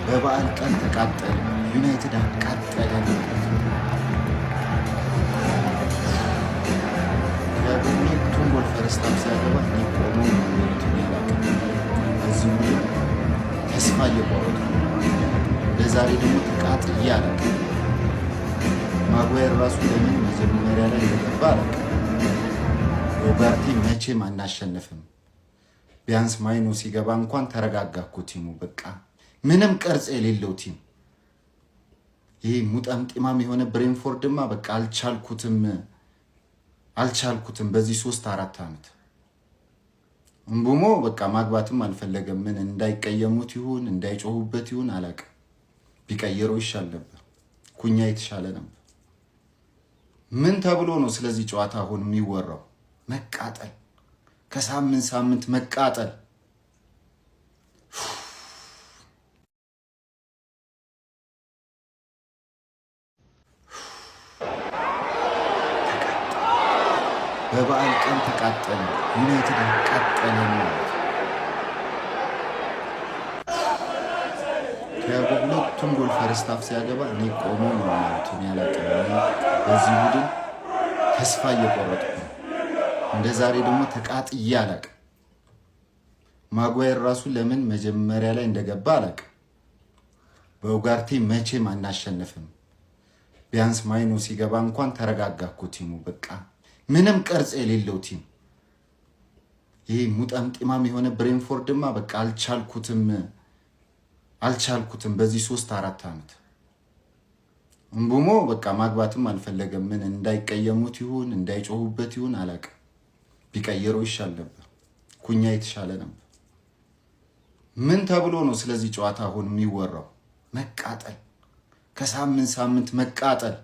በበዓል ቀን ተቃጠለ። ዩናይትድ አቃጠለ። ሁለቱም ጎል ፈረስት ሃፍ ሲያገባ ቆሞ እዚህ ቡድን ተስፋ እየቆረጡ ለዛሬ ደግሞ ተቃጥዬ አላውቅም። ማጓየር ራሱ ለምን መጀመሪያ ላይ እንደገባ አላውቅም። ሮበርቴ መቼም አናሸንፍም። ቢያንስ ማይኖ ሲገባ እንኳን ተረጋጋኩ። ቲሙ በቃ ምንም ቅርጽ የሌለው ቲም። ይሄ ሙጠምጢማም የሆነ ብሬንፎርድማ በቃ አልቻልኩትም በዚህ 3-4 ዓመት። እምቡሞ በቃ ማግባትም አልፈለገም። ምን እንዳይቀየሙት ይሁን እንዳይጮሁበት ይሁን አላውቅም። ቢቀየረው ይሻል ነበር። ኩኛ የተሻለ ነበር። ምን ተብሎ ነው ስለዚህ ጨዋታ አሁን የሚወራው? መቃጠል፣ ከሳምንት መቃጠል። በበዓል ቀን ተቃጠለ። ዩናይትድ አቃጠለ ማለት ሁለቱም ጎል ፈረስት ሃፍ ሲያገባ እኔ ቆሞ ነው ማለት ነው ያላቀረበ። በዚህ ቡድን ተስፋ እየቆረጥኩ ነው። እንደ ዛሬ ደግሞ ተቃጥዬ አላውቅም። ማጓየር ራሱ ለምን መጀመሪያ ላይ እንደገባ አላውቅም። በኡጋርቴ መቼም አናሸንፍም። ቢያንስ ማይኖ ሲገባ እንኳን ተረጋጋኩ። ቲሙ በቃ ምንም ቅርጽ የሌለው ቲም። ይሄ ሙጠምጢማም የሆነ ብሬንፎርድማ በቃ አልቻልኩትም በዚህ 3-4 ዓመት። እምቡሞ በቃ ማግባትም አልፈለገም። ምን እንዳይቀየሙት ይሁን እንዳይጮሁበት ይሁን አላውቅም። ቢቀየረው ይሻል ነበር። ኩኛ የተሻለ ነበር። ምን ተብሎ ነው ስለዚህ ጨዋታ አሁን የሚወራው? መቃጠል፣ ከሳምንት መቃጠል።